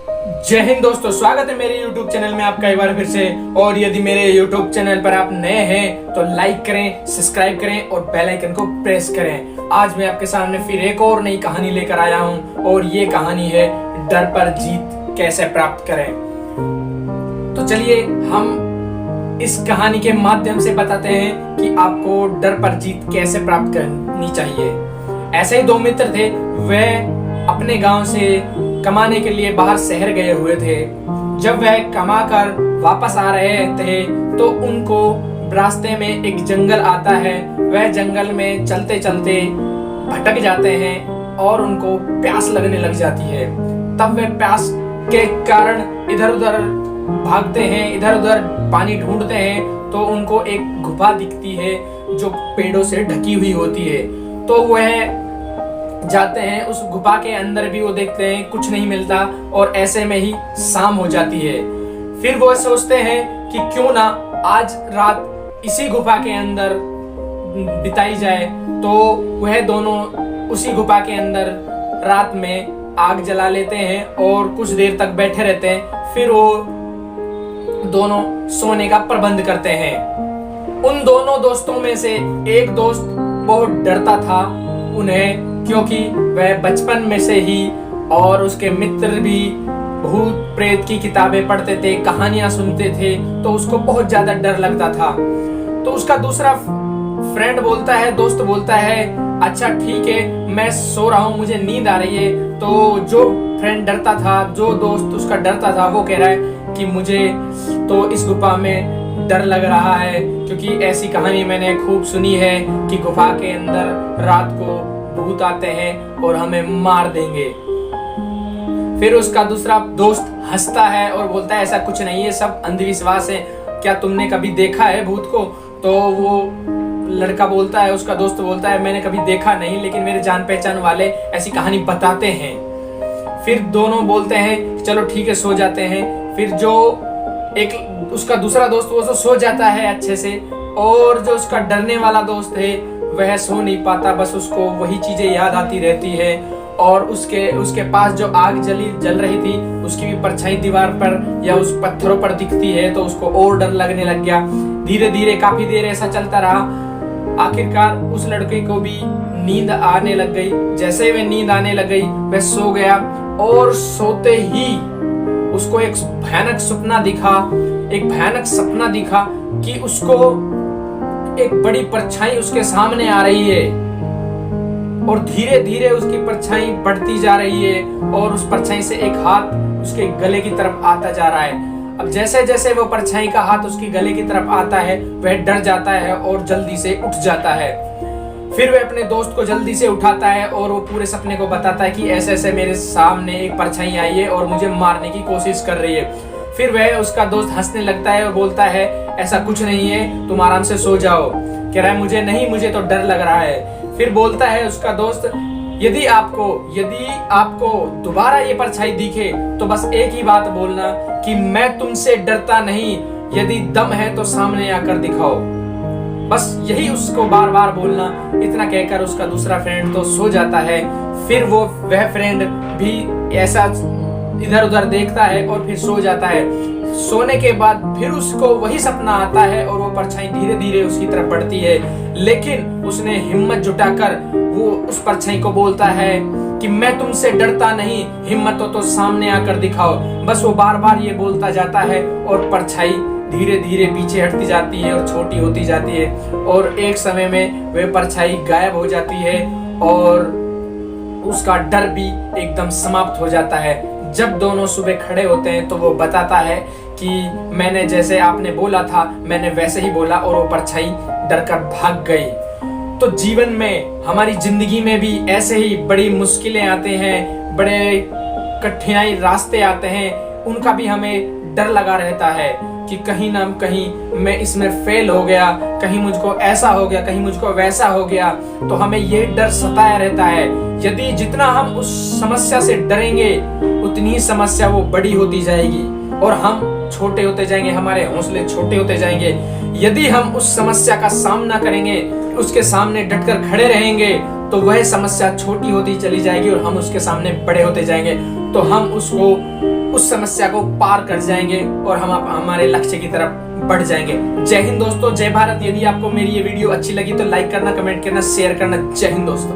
जय हिंद दोस्तों, स्वागत है मेरे YouTube चैनल में आपका एक बार फिर से। और यदि मेरे YouTube चैनल पर आप नए हैं तो लाइक करें, सब्सक्राइब करें और बेल आइकन को प्रेस करें। आज मैं आपके सामने फिर एक और नई कहानी लेकर आया हूं और ये कहानी है डर पर जीत कैसे प्राप्त करें। तो चलिए हम इस कहानी के माध्यम से बताते हैं कि आपको डर पर जीत कैसे प्राप्त करनी चाहिए। ऐसे ही दो मित्र थे, वे अपने गांव से कमाने के लिए बाहर शहर गए हुए थे। जब वह कमाकर वापस आ रहे थे तो उनको रास्ते में एक जंगल आता है। वह जंगल में चलते चलते भटक जाते हैं और उनको प्यास लगने लग जाती है। तब वे प्यास के कारण इधर उधर भागते हैं, इधर उधर पानी ढूंढते हैं तो उनको एक गुफा दिखती है जो पेड़ों से ढकी हुई होती है। तो वह जाते हैं उस गुफा के अंदर, भी वो देखते हैं कुछ नहीं मिलता और ऐसे में ही शाम हो जाती है। फिर वो सोचते हैं कि क्यों ना आज रात इसी गुफा के अंदर बिताई जाए। तो वह दोनों उसी गुफा के अंदर रात में आग जला लेते हैं और कुछ देर तक बैठे रहते हैं। फिर वो दोनों सोने का प्रबंध करते हैं। उन दोनों दोस्तों में से एक दोस्त बहुत डरता था उन्हें, क्योंकि वह बचपन में से ही और उसके मित्र भी भूत प्रेत की किताबें पढ़ते थे, कहानियां सुनते थे, तो उसको बहुत ज्यादा डर लगता था। तो उसका दूसरा फ्रेंड बोलता है, दोस्त बोलता है, अच्छा ठीक है मैं सो रहा हूँ, मुझे नींद आ रही है। तो जो फ्रेंड डरता था, जो दोस्त उसका डरता था, वो कह रहा है कि मुझे तो इस गुफा में डर लग रहा है, क्योंकि ऐसी कहानी मैंने खूब सुनी है कि गुफा के अंदर रात को भूत आते हैं और हमें मार देंगे। फिर उसका दूसरा दोस्त हंसता है और बोलता है ऐसा कुछ नहीं है, सब अंधविश्वास है, क्या तुमने कभी देखा है भूत को? तो वो लड़का बोलता है, उसका दोस्त बोलता है मैंने कभी देखा नहीं, लेकिन मेरे जान पहचान वाले ऐसी कहानी बताते हैं। फिर दोनों बोलते हैं चलो ठीक है सो जाते हैं। फिर जो एक उसका दूसरा दोस्त वो तो सो जाता है अच्छे से, और जो उसका डरने वाला दोस्त है वह सो नहीं पाता, बस उसको वही चीजें याद आती रहती है। और उसके पास जो आग जल रही थी उसकी भी परछाई दीवार पर या उस पत्थरों पर दिखती है, तो उसको और डर लगने लग गया। धीरे धीरे काफी देर ऐसा चलता रहा। आखिरकार उस लड़के को भी नींद आने लग गई। जैसे वह नींद आने लग गई वह सो गया, और सोते ही उसको एक भयानक सपना दिखा कि उसको एक बड़ी परछाई उसके सामने आ रही है और धीरे धीरे उसकी परछाई बढ़ती जा रही है और उस परछाई से एक हाथ उसके गले की तरफ आता जा रहा है। अब जैसे जैसे वो परछाई का हाथ उसकी गले की तरफ आता है वह डर जाता है और जल्दी से उठ जाता है। फिर वह अपने दोस्त को जल्दी से उठाता है और वो पूरे सपने को बताता है कि ऐसे ऐसे मेरे सामने एक परछाई आई है और मुझे मारने की कोशिश कर रही है। फिर वह उसका दोस्त हंसने लगता है और बोलता है ऐसा कुछ नहीं है, तुम आराम से सो जाओ। कह रहा है मुझे तो डर लग रहा है। फिर बोलता है उसका दोस्त, यदि आपको दोबारा ये परछाई दिखे तो बस एक ही बात बोलना कि मैं तुमसे डरता नहीं, यदि दम है तो सामने आकर दिखाओ। बस यही उसको बार बार बोलना। इतना कहकर उसका दूसरा फ्रेंड तो सो जाता है। फिर वह फ्रेंड भी ऐसा इधर उधर देखता है और फिर सो जाता है। सोने के बाद फिर उसको वही सपना आता है और वो परछाई धीरे धीरे उसकी तरफ बढ़ती है, लेकिन उसने हिम्मत जुटाकर वो उस परछाई को बोलता है कि मैं तुमसे डरता नहीं, हिम्मत हो तो सामने आकर दिखाओ। बस वो बार बार ये बोलता जाता है और परछाई धीरे धीरे पीछे हटती जाती है और छोटी होती जाती है, और एक समय में वह परछाई गायब हो जाती है और उसका डर भी एकदम समाप्त हो जाता है। जब दोनों सुबह खड़े होते हैं तो वो बताता है कि मैंने जैसे आपने बोला था मैंने वैसे ही बोला, और वो परछाई डरकर भाग गई। तो जीवन में, हमारी जिंदगी में भी ऐसे ही बड़ी मुश्किलें आते हैं, बड़े कठिनाई रास्ते आते हैं, उनका भी हमें डर लगा रहता है कि कहीं ना कहीं मैं इसमें फेल हो गया, कहीं मुझको ऐसा हो गया, कहीं मुझको वैसा हो गया। तो हमें ये डर सताया रहता है। यदि जितना हम उस समस्या से डरेंगे उतनी ही समस्या वो बड़ी होती जाएगी और हम छोटे होते जाएंगे, हमारे हौसले छोटे होते जाएंगे। यदि हम उस समस्या का सामना करेंगे, उसके सामने डटकर खड़े रहेंगे, तो वह समस्या छोटी होती चली जाएगी और हम उसके सामने बड़े होते जाएंगे। तो हम उस समस्या को पार कर जाएंगे और हम हमारे लक्ष्य की तरफ बढ़ जाएंगे। जय हिंद दोस्तों, जय भारत। यदि आपको मेरी ये वीडियो अच्छी लगी तो लाइक करना, कमेंट करना, शेयर करना। जय हिंद दोस्तों।